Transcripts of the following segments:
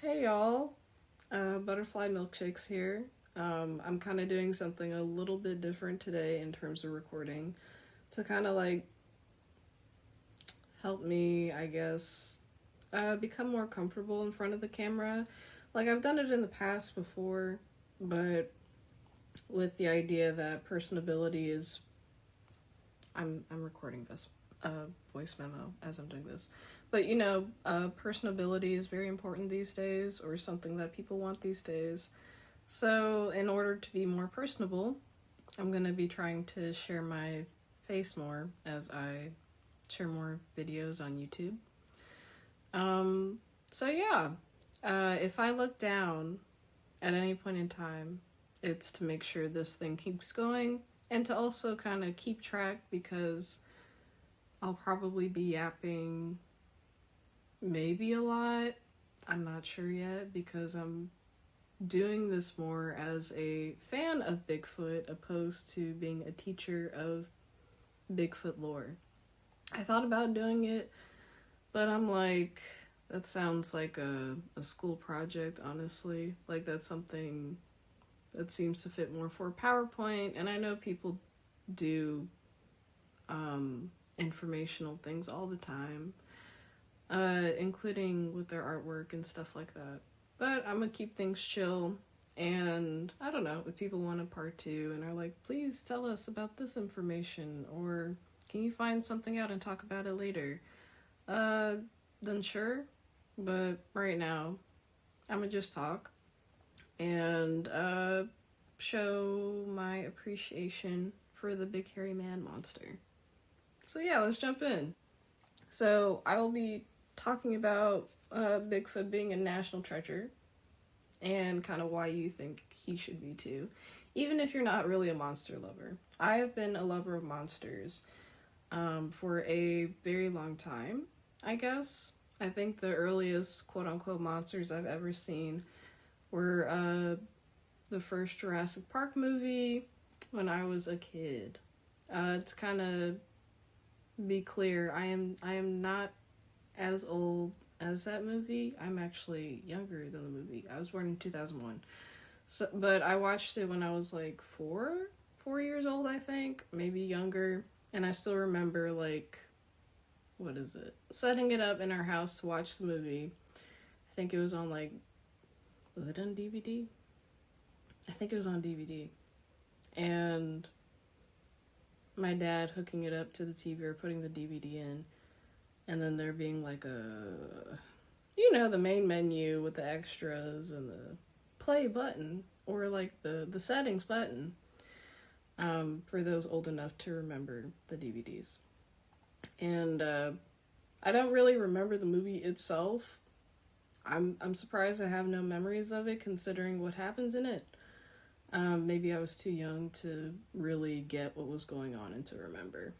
Hey y'all, Butterfly Milkshakes here. I'm kind of doing something a little bit different today in terms of recording to kind of like help me, I guess, become more comfortable in front of the camera. Like I've done it in the past before, but with the idea that personability is, I'm recording this voice memo as I'm doing this. But personability is very important these days, or something that people want these days. So, in order to be more personable, I'm going to be trying to share my face more as I share more videos on YouTube. So yeah, if I look down at any point in time, it's to make sure this thing keeps going and to also kind of keep track because I'll probably be yapping maybe a lot. I'm not sure yet because I'm doing this more as a fan of Bigfoot opposed to being a teacher of Bigfoot lore. I thought about doing it, but I'm like, that sounds like a school project, honestly. Like, that's something that seems to fit more for PowerPoint, and I know people do informational things all the time, including with their artwork and stuff like that. But I'm gonna keep things chill, and I don't know, if people want a part two and are like, please tell us about this information, or can you find something out and talk about it later? Then sure. But right now, I'm gonna just talk and show my appreciation for the big hairy man monster. So yeah, let's jump in. So I will be talking about Bigfoot being a national treasure and kind of why you think he should be too, even if you're not really a monster lover. I have been a lover of monsters for a very long time, I guess. I think the earliest quote-unquote monsters I've ever seen were the first Jurassic Park movie when I was a kid. To kind of be clear, I am not as old as that movie. I'm actually younger than the movie. I was born in 2001. So, but I watched it when I was like four years old, I think, maybe younger. And I still remember, like, what is it? Setting it up in our house to watch the movie. I think it was on, like, was it on DVD? I think it was on DVD. And my dad hooking it up to the TV or putting the DVD in. And then there being like the main menu with the extras and the play button, or like the settings button, for those old enough to remember the DVDs. And I don't really remember the movie itself. I'm surprised I have no memories of it considering what happens in it. Maybe I was too young to really get what was going on and to remember.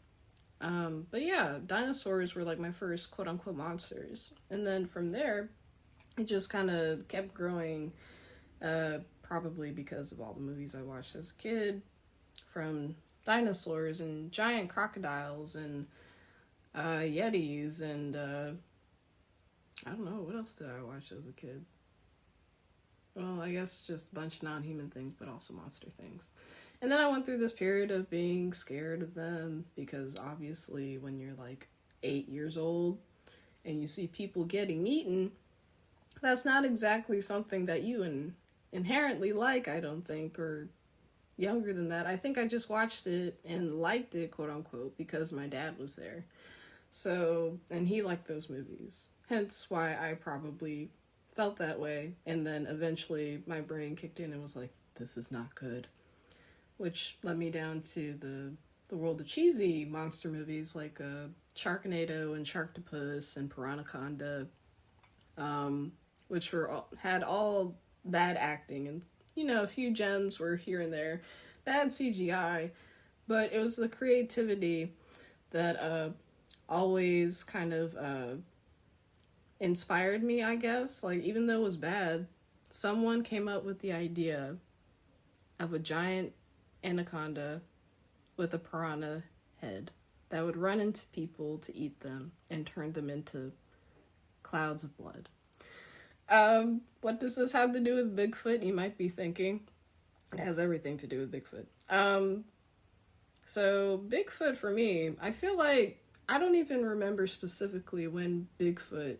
But yeah, dinosaurs were like my first quote unquote monsters. And then from there, it just kind of kept growing, probably because of all the movies I watched as a kid, from dinosaurs and giant crocodiles and yetis and I don't know, what else did I watch as a kid? Well, I guess just a bunch of non-human things, but also monster things. And then I went through this period of being scared of them because obviously when you're like 8 years old and you see people getting eaten, that's not exactly something that you inherently like, I don't think, or younger than that. I think I just watched it and liked it, quote unquote, because my dad was there. So, and he liked those movies. Hence why I probably felt that way. And then eventually my brain kicked in and was like, this is not good. Which led me down to the world of cheesy monster movies like Sharknado and Sharktopus and Piranhaconda, which had all bad acting and, a few gems were here and there, bad CGI, but it was the creativity that always kind of inspired me, I guess. Like, even though it was bad, someone came up with the idea of a giant anaconda with a piranha head that would run into people to eat them and turn them into clouds of blood. What does this have to do with Bigfoot? You might be thinking. It has everything to do with Bigfoot. So Bigfoot for me, I feel like I don't even remember specifically when Bigfoot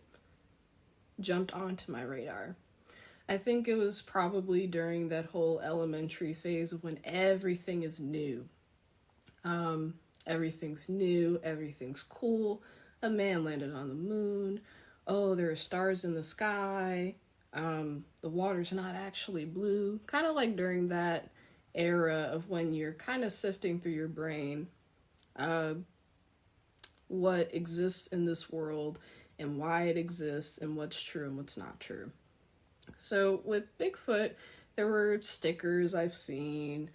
jumped onto my radar. I think it was probably during that whole elementary phase of when everything is new. Everything's new, everything's cool. A man landed on the moon. Oh, there are stars in the sky. The water's not actually blue. Kind of like during that era of when you're kind of sifting through your brain what exists in this world and why it exists and what's true and what's not true. So with Bigfoot, there were stickers I've seen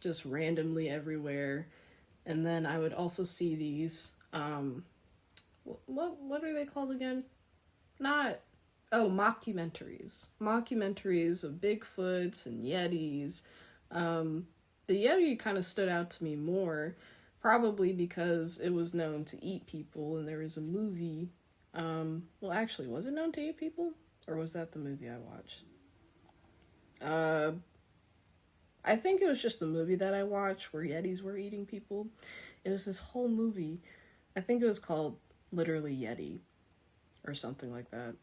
just randomly everywhere. And then I would also see these, what are they called again? Mockumentaries. Mockumentaries of Bigfoots and Yetis. The Yeti kind of stood out to me more, probably because it was known to eat people, and there was a movie. Well, actually, was it known to eat people? Or was that the movie I watched? I think it was just the movie that I watched where Yetis were eating people. It was this whole movie. I think it was called literally Yeti or something like that.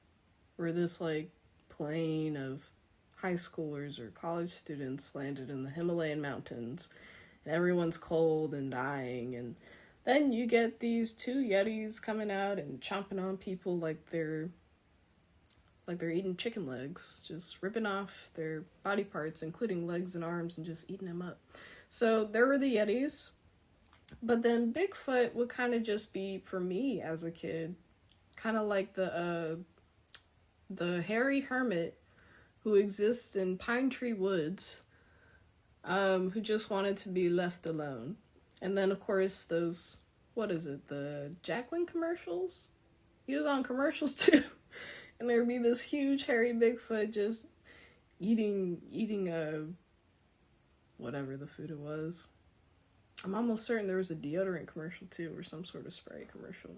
Where this like plane of high schoolers or college students landed in the Himalayan mountains and everyone's cold and dying, and then you get these two Yetis coming out and chomping on people like they're eating chicken legs, just ripping off their body parts, including legs and arms, and just eating them up. So there were the Yetis, but then Bigfoot would kind of just be, for me as a kid, kind of like the hairy hermit who exists in pine tree woods, who just wanted to be left alone. And then, of course, those, the Jacqueline commercials? He was on commercials too. And there would be this huge hairy Bigfoot just eating whatever the food it was. I'm almost certain there was a deodorant commercial too, or some sort of spray commercial.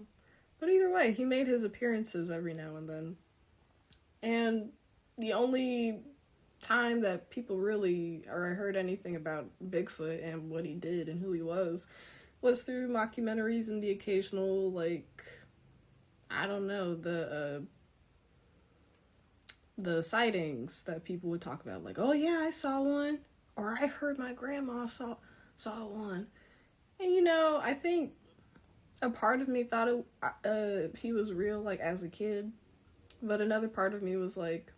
But either way, he made his appearances every now and then. And the only time that people really, or I heard anything about Bigfoot and what he did and who he was through mockumentaries and the occasional, the sightings that people would talk about. Like, oh yeah, I saw one. Or I heard my grandma saw one. And I think a part of me thought he was real, as a kid. But another part of me was like,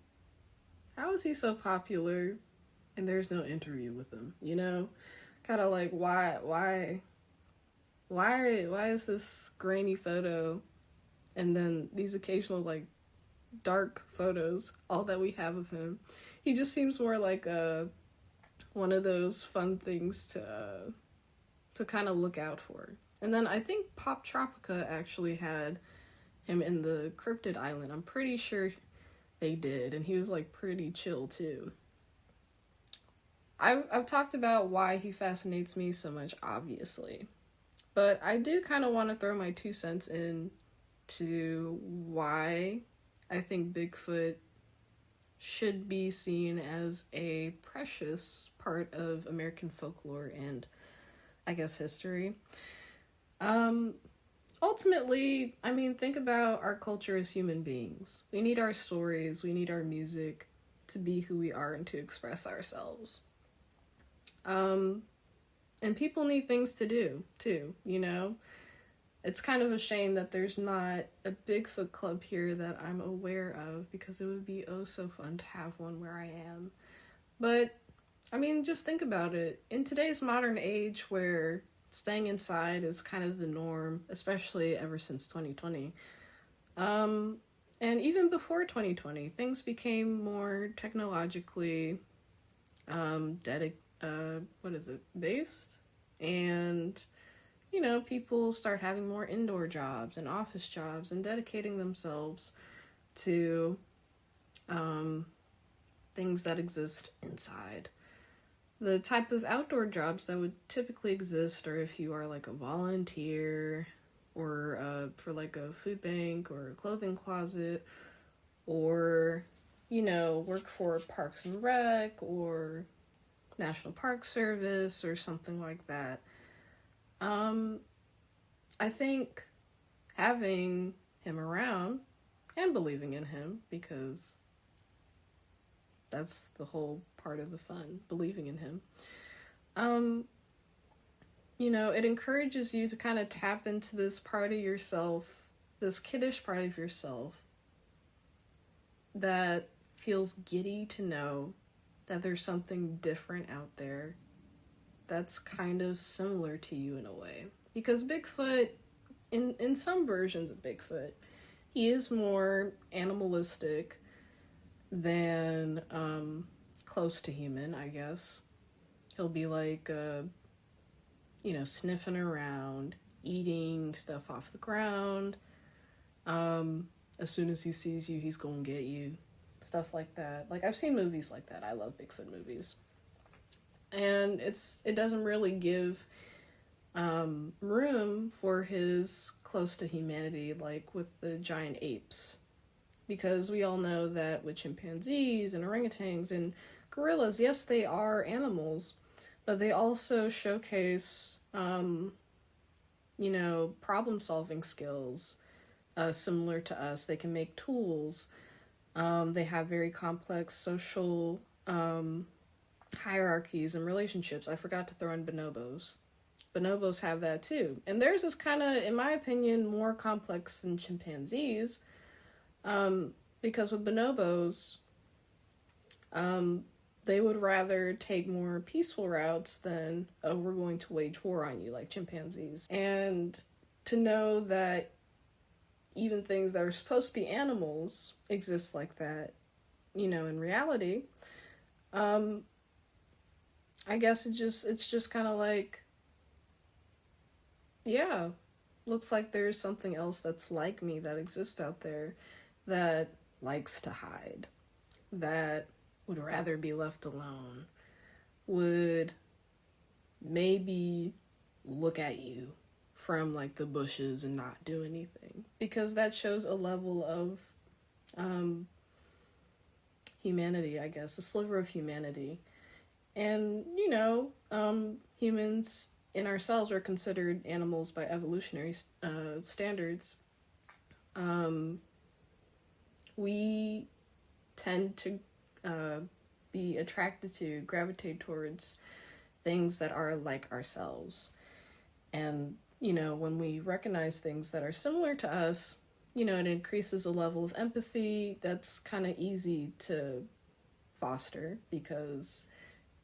how is he so popular and there's no interview with him? Kind of like, why is this grainy photo and then these occasional dark photos all that we have of him? He just seems more like one of those fun things to kind of look out for. And then I think Pop Tropica actually had him in the cryptid island. I'm pretty sure they did, and he was pretty chill too. I've talked about why he fascinates me so much, obviously, but I do kind of want to throw my 2 cents in to why I think Bigfoot should be seen as a precious part of American folklore and, I guess, history. Ultimately, think about our culture as human beings. We need our stories, we need our music to be who we are and to express ourselves. And people need things to do, too, It's kind of a shame that there's not a Bigfoot club here that I'm aware of, because it would be oh so fun to have one where I am. But, just think about it. In today's modern age where staying inside is kind of the norm, especially ever since 2020. And even before 2020, things became more technologically based. And, people start having more indoor jobs and office jobs and dedicating themselves to things that exist inside. The type of outdoor jobs that would typically exist are if you are a volunteer or for a food bank or a clothing closet or, work for Parks and Rec or National Park Service or something like that. I think having him around and believing in him, because that's the whole part of the fun, believing in him. It encourages you to kind of tap into this part of yourself, this kiddish part of yourself that feels giddy to know that there's something different out there that's kind of similar to you in a way. Because Bigfoot, in some versions of Bigfoot, he is more animalistic than close to human, I guess. He'll be like, sniffing around, eating stuff off the ground. As soon as he sees you, he's gonna get you. Stuff like that. Like, I've seen movies like that. I love Bigfoot movies. And it doesn't really give room for his close to humanity, like with the giant apes. Because we all know that with chimpanzees and orangutans and gorillas, yes, they are animals, but they also showcase, problem-solving skills similar to us. They can make tools. They have very complex social hierarchies and relationships. I forgot to throw in bonobos. Bonobos have that too. And theirs is kind of, in my opinion, more complex than chimpanzees. Because with bonobos, they would rather take more peaceful routes than, we're going to wage war on you, like chimpanzees. And to know that even things that are supposed to be animals exist like that, in reality, I guess it's just kind of like, yeah, looks like there's something else that's like me that exists out there that likes to hide, that would rather be left alone, would maybe look at you from like the bushes and not do anything, because that shows a level of humanity, I guess, a sliver of humanity. And humans in ourselves are considered animals by evolutionary standards. We tend to be attracted to, gravitate towards things that are like ourselves. And, when we recognize things that are similar to us, it increases a level of empathy that's kind of easy to foster, because,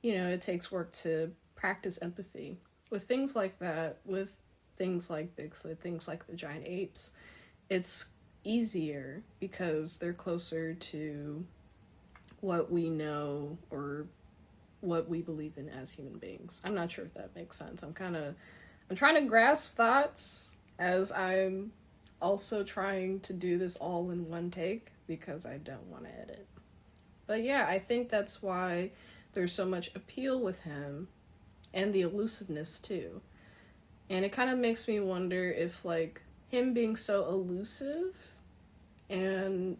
it takes work to practice empathy. With things like that, with things like Bigfoot, things like the giant apes, it's easier because they're closer to what we know or what we believe in as human beings. I'm not sure if that makes sense. I'm trying to grasp thoughts as I'm also trying to do this all in one take because I don't want to edit. But yeah, I think that's why there's so much appeal with him, and the elusiveness too. And it kind of makes me wonder if, like, him being so elusive and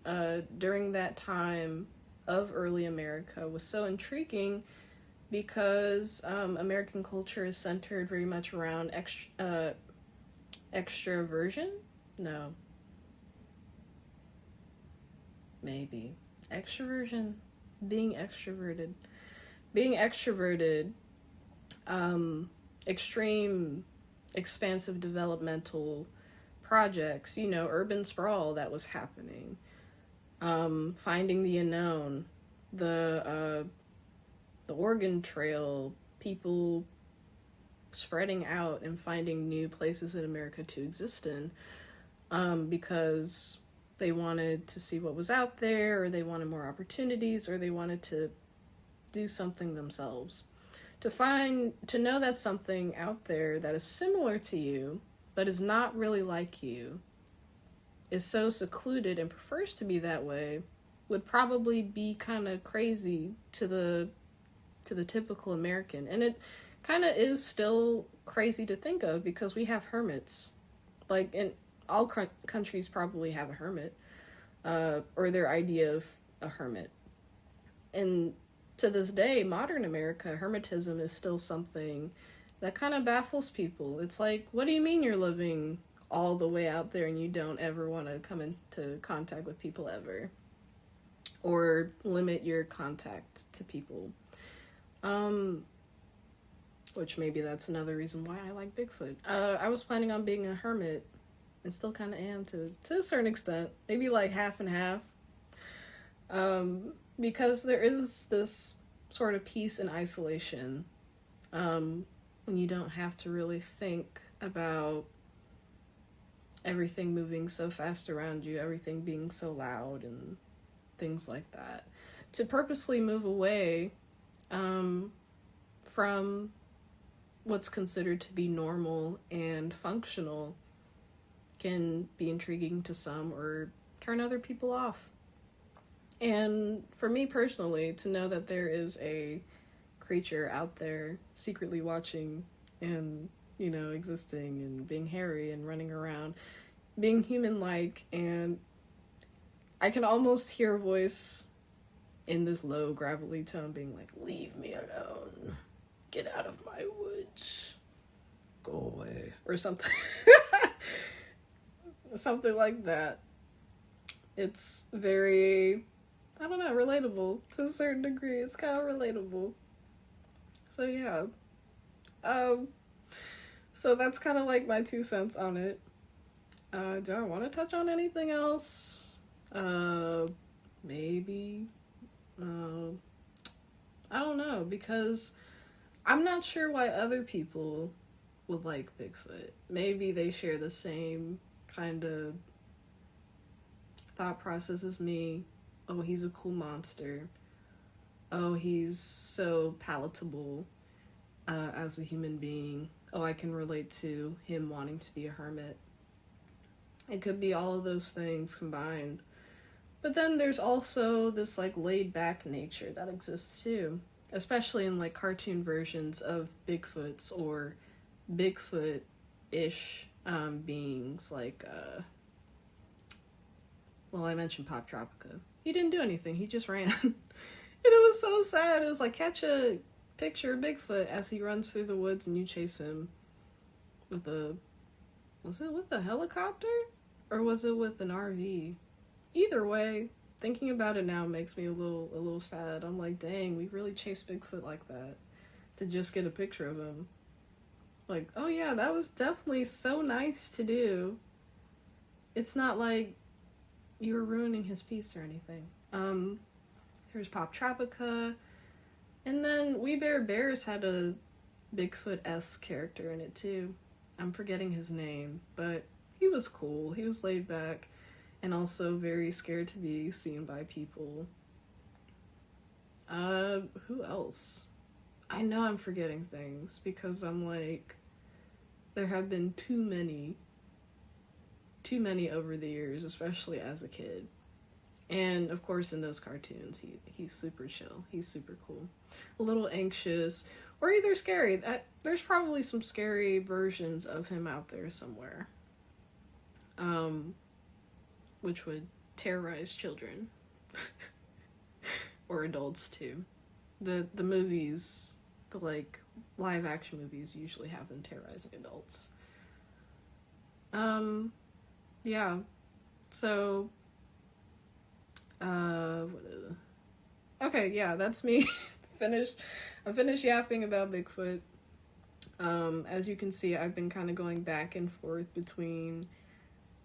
during that time of early America was so intriguing, because American culture is centered very much around extroversion? No. Maybe. Extroversion. Being extroverted. Extreme, expansive developmental projects, urban sprawl that was happening. Finding the unknown, the Oregon Trail, people spreading out and finding new places in America to exist in, because they wanted to see what was out there, or they wanted more opportunities, or they wanted to do something themselves. To know that something out there that is similar to you, but is not really like you, is so secluded and prefers to be that way, would probably be kind of crazy to the typical American. And it kind of is still crazy to think of, because we have hermits. Like, in all countries probably have a hermit. or their idea of a hermit. And to this day, modern America, hermetism is still something that kind of baffles people. It's like, what do you mean you're living all the way out there and you don't ever want to come into contact with people ever? Or limit your contact to people. Which maybe that's another reason why I like Bigfoot. I was planning on being a hermit, and still kind of am to a certain extent. Maybe like half and half. Because there is this sort of peace and isolation when you don't have to really think about everything moving so fast around you, everything being so loud and things like that. To purposely move away from what's considered to be normal and functional can be intriguing to some or turn other people off. And for me personally, to know that there is a creature out there secretly watching and, you know, existing and being hairy and running around, being human-like, and I can almost hear a voice in this low, gravelly tone being like, "Leave me alone. Get out of my woods. Go away." Or something. Something like that. It's very, I don't know, relatable to a certain degree. It's kind of relatable. So yeah. So that's kind of like my 2 cents on it. Do I want to touch on anything else? Maybe. I don't know, because I'm not sure why other people would like Bigfoot. Maybe they share the same kind of thought process as me. Oh, he's a cool monster. Oh, he's so palatable as a human being. Oh, I can relate to him wanting to be a hermit. It could be all of those things combined. But then there's also this like laid back nature that exists too, especially in like cartoon versions of Bigfoots or Bigfoot-ish beings like, well, I mentioned Pop Tropica. He didn't do anything, he just ran. And it was so sad. It was like, catch a picture of Bigfoot as he runs through the woods and you chase him with was it with a helicopter? Or was it with an RV? Either way, thinking about it now makes me a little sad. I'm like, dang, we really chased Bigfoot like that to just get a picture of him. Like, oh yeah, that was definitely so nice to do. It's not like you were ruining his peace or anything. Here's Pop Tropica. And then We Bare Bears had a Bigfoot-esque character in it too. I'm forgetting his name, but he was cool. He was laid back and also very scared to be seen by people. Who else? I know I'm forgetting things because I'm like, there have been too many over the years, especially as a kid. And of course in those cartoons, he's super chill. He's super cool. A little anxious or either scary. There's probably some scary versions of him out there somewhere. Which would terrorize children. Or adults too. The movies, the like live action movies usually have them terrorizing adults. Yeah. So okay, yeah, that's me. I'm finished yapping about Bigfoot. As you can see, I've been kind of going back and forth between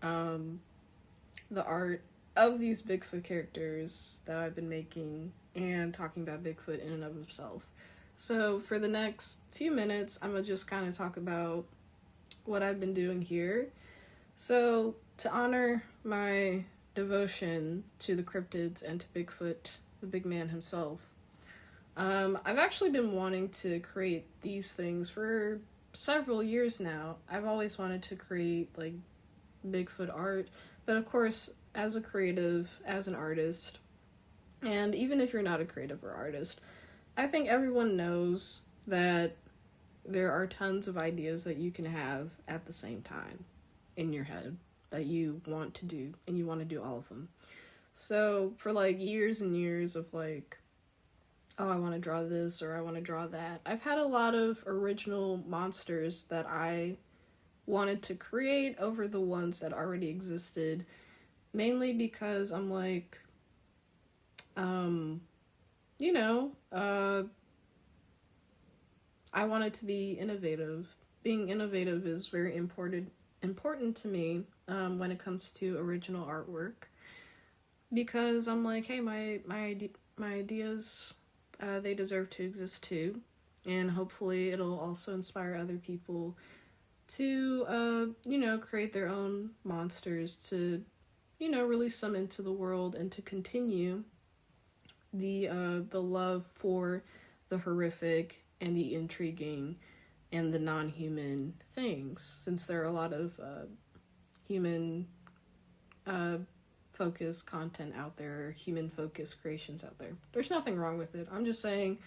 the art of these Bigfoot characters that I've been making and talking about Bigfoot in and of himself. So for the next few minutes, I'm gonna just kind of talk about what I've been doing here. So to honor my devotion to the cryptids and to Bigfoot, the big man himself, I've actually been wanting to create these things for several years now. I've always wanted to create like Bigfoot art, but of course, as a creative, as an artist, and even if you're not a creative or artist, I think everyone knows that there are tons of ideas that you can have at the same time in your head that you want to do, and you want to do all of them. So for like years and years of like, oh, I want to draw this or I want to draw that, I've had a lot of original monsters that I wanted to create over the ones that already existed, mainly because I'm like, you know, I wanted to be innovative. Being innovative is very important to me when it comes to original artwork, because I'm like, hey, my ideas, they deserve to exist too, and hopefully it'll also inspire other people to create their own monsters, to release them into the world, and to continue the love for the horrific and the intriguing and the non-human things, since there are a lot of human focused content out there, human focused creations out there. There's nothing wrong with it. I'm just saying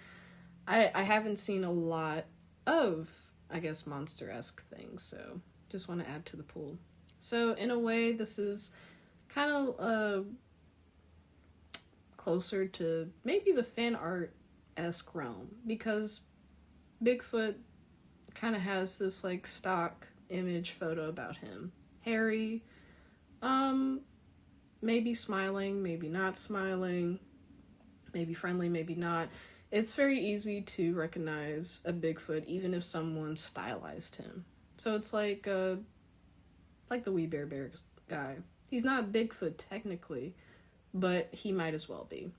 I haven't seen a lot of, I guess, monster-esque things, so just want to add to the pool. So in a way, this is kind of closer to maybe the fan art-esque realm, because Bigfoot kind of has this like stock image photo about him. Hairy, maybe smiling, maybe not smiling, maybe friendly, maybe not. It's very easy to recognize a Bigfoot even if someone stylized him. So it's like the Wee Bear Bears guy. He's not Bigfoot technically, but he might as well be.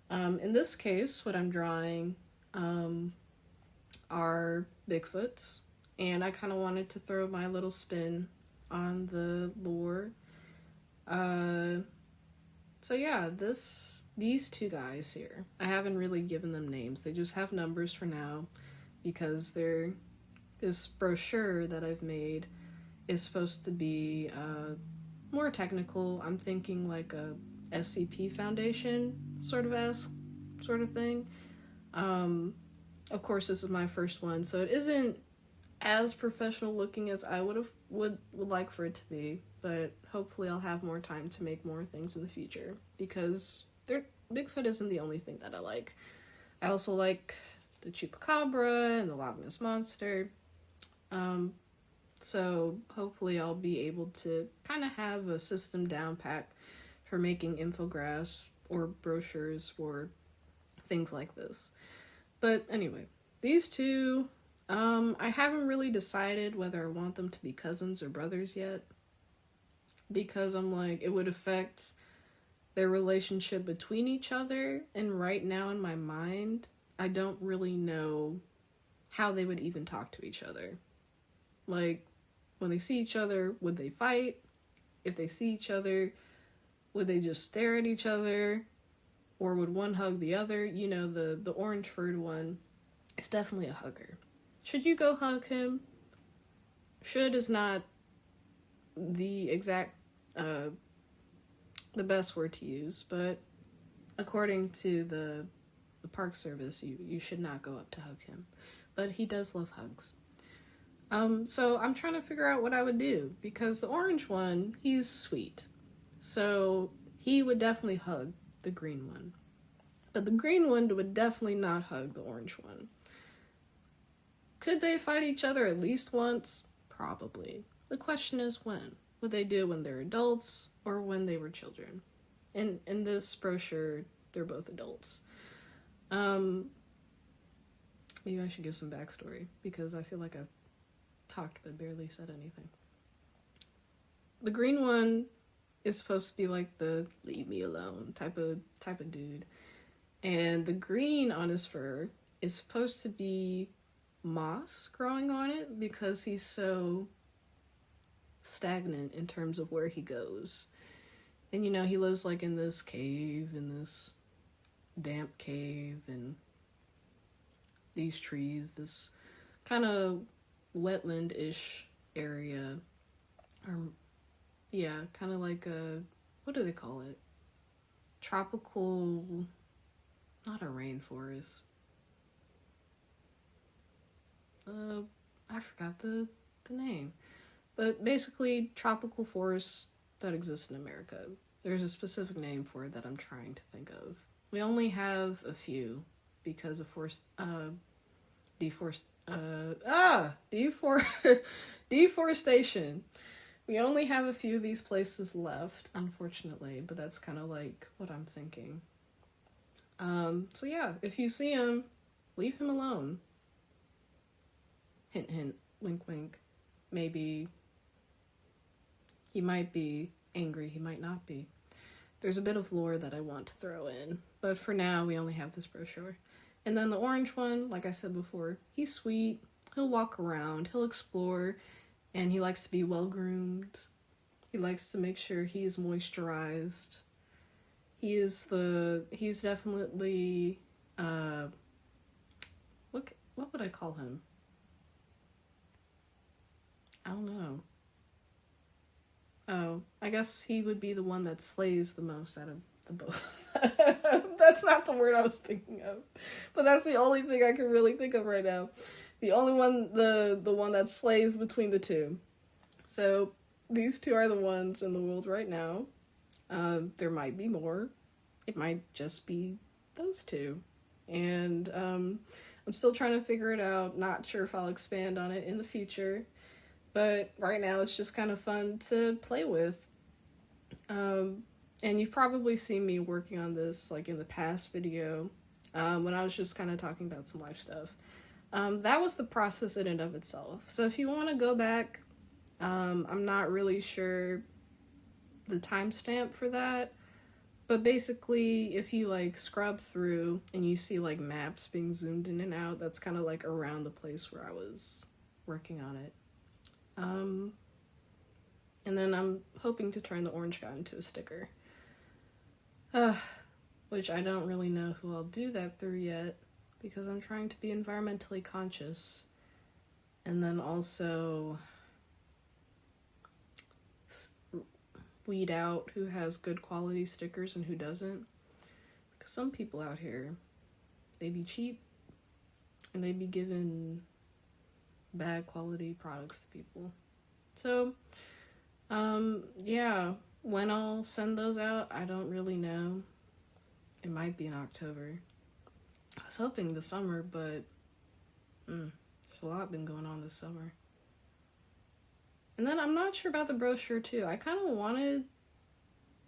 In this case, what I'm drawing are Bigfoots, and I kind of wanted to throw my little spin on the lore. So yeah, these two guys here, I haven't really given them names. They just have numbers for now, because this brochure that I've made is supposed to be more technical. I'm thinking like a SCP Foundation sort of thing. Of course, this is my first one, so it isn't as professional looking as I would like for it to be, but hopefully I'll have more time to make more things in the future, because Bigfoot isn't the only thing that I like. I also like the Chupacabra and the Loch Ness Monster. So hopefully I'll be able to kind of have a system down pat for making infographics or brochures for things like this. But anyway, these two, I haven't really decided whether I want them to be cousins or brothers yet, because I'm like, it would affect their relationship between each other, and right now in my mind, I don't really know how they would even talk to each other. Like, when they see each other, would they fight? If they see each other, would they just stare at each other? Or would one hug the other? You know, the orange furred one is definitely a hugger. Should you go hug him? Should is not the exact, the best word to use, but according to the park service, you should not go up to hug him. But he does love hugs. So I'm trying to figure out what I would do, because the orange one, he's sweet. So he would definitely hug the green one. But the green one would definitely not hug the orange one. Could they fight each other at least once? Probably. The question is when. Would they do it when they're adults or when they were children? In this brochure, they're both adults. Maybe I should give some backstory, because I feel like I've talked but barely said anything. The green one is supposed to be like the leave me alone type of dude. And the green on his fur is supposed to be moss growing on it, because he's so stagnant in terms of where he goes. And you know, he lives like in this cave, in this damp cave, and these trees, this kind of wetland-ish area. Yeah, kind of like a, what do they call it? Tropical, not a rainforest. I forgot the name. But basically, tropical forests that exist in America. There's a specific name for it that I'm trying to think of. We only have a few because of deforestation. We only have a few of these places left, unfortunately, but that's kind of like what I'm thinking. So yeah, if you see him, leave him alone. Hint, hint, wink, wink. Maybe he might be angry, he might not be. There's a bit of lore that I want to throw in, but for now, we only have this brochure. And then the orange one, like I said before, he's sweet, he'll walk around, he'll explore, and he likes to be well-groomed. He likes to make sure he is moisturized. He's definitely, what would I call him? I don't know. Oh, I guess he would be the one that slays the most out of the both. That's not the word I was thinking of, but that's the only thing I can really think of right now. The only one, the one that slays between the two. So these two are the ones in the world right now. There might be more. It might just be those two. And I'm still trying to figure it out. Not sure if I'll expand on it in the future. But right now it's just kind of fun to play with. And you've probably seen me working on this like in the past video when I was just kind of talking about some life stuff. That was the process in and of itself. So if you want to go back, I'm not really sure the timestamp for that. But basically, if you like scrub through and you see like maps being zoomed in and out, that's kind of like around the place where I was working on it. And then I'm hoping to turn the orange guy into a sticker. Which I don't really know who I'll do that through yet, because I'm trying to be environmentally conscious. And then also weed out who has good quality stickers and who doesn't. Because some people out here, they be cheap and they be giving bad quality products to people. So, yeah, when I'll send those out, I don't really know. It might be in October. I was hoping the summer, but there's a lot been going on this summer. And then I'm not sure about the brochure too. I kind of wanted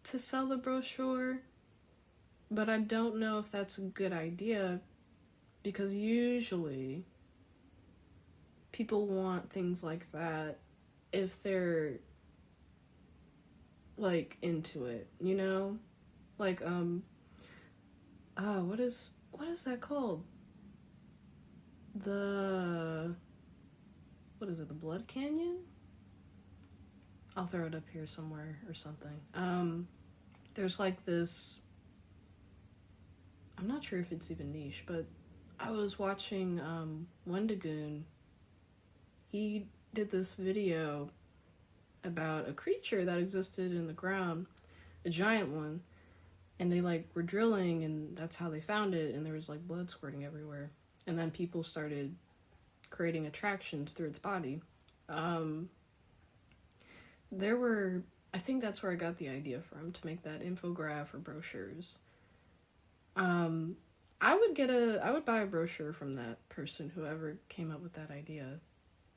to sell the brochure, but I don't know if that's a good idea, because usually people want things like that if they're like into it, you know? Like what is that called? The Blood Canyon? I'll throw it up here somewhere or something. There's like this, I'm not sure if it's even niche, but I was watching Wendigoon. He did this video about a creature that existed in the ground, a giant one, and they like were drilling, and that's how they found it, and there was like blood squirting everywhere. And then people started creating attractions through its body. I think that's where I got the idea from, to make that infograph or brochures. I would buy a brochure from that person, whoever came up with that idea.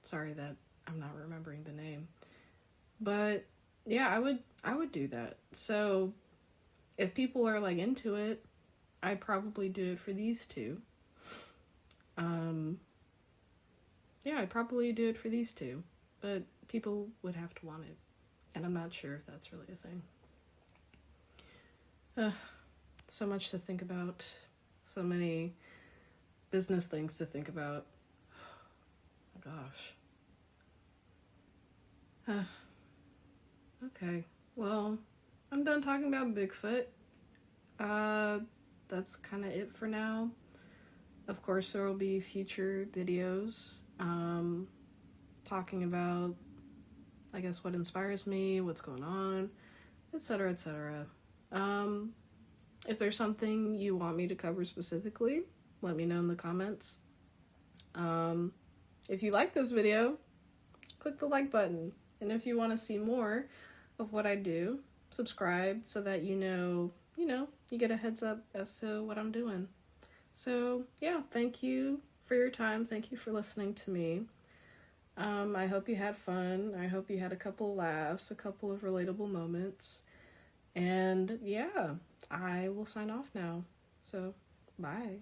Sorry that I'm not remembering the name. But yeah, I would do that. So if people are like into it, I'd probably do it for these two. Yeah, I'd probably do it for these two, but people would have to want it. And I'm not sure if that's really a thing. So much to think about. So many business things to think about. Oh my gosh. Okay, well, I'm done talking about Bigfoot. That's kind of it for now. Of course, there will be future videos talking about, I guess, what inspires me, what's going on, etc., etc. If there's something you want me to cover specifically, let me know in the comments. If you like this video, click the like button. And if you want to see more of what I do, subscribe so that you get a heads up as to what I'm doing. So yeah, thank you for your time. Thank you for listening to me. I hope you had fun. I hope you had a couple laughs, a couple of relatable moments. And yeah, I will sign off now. So, bye.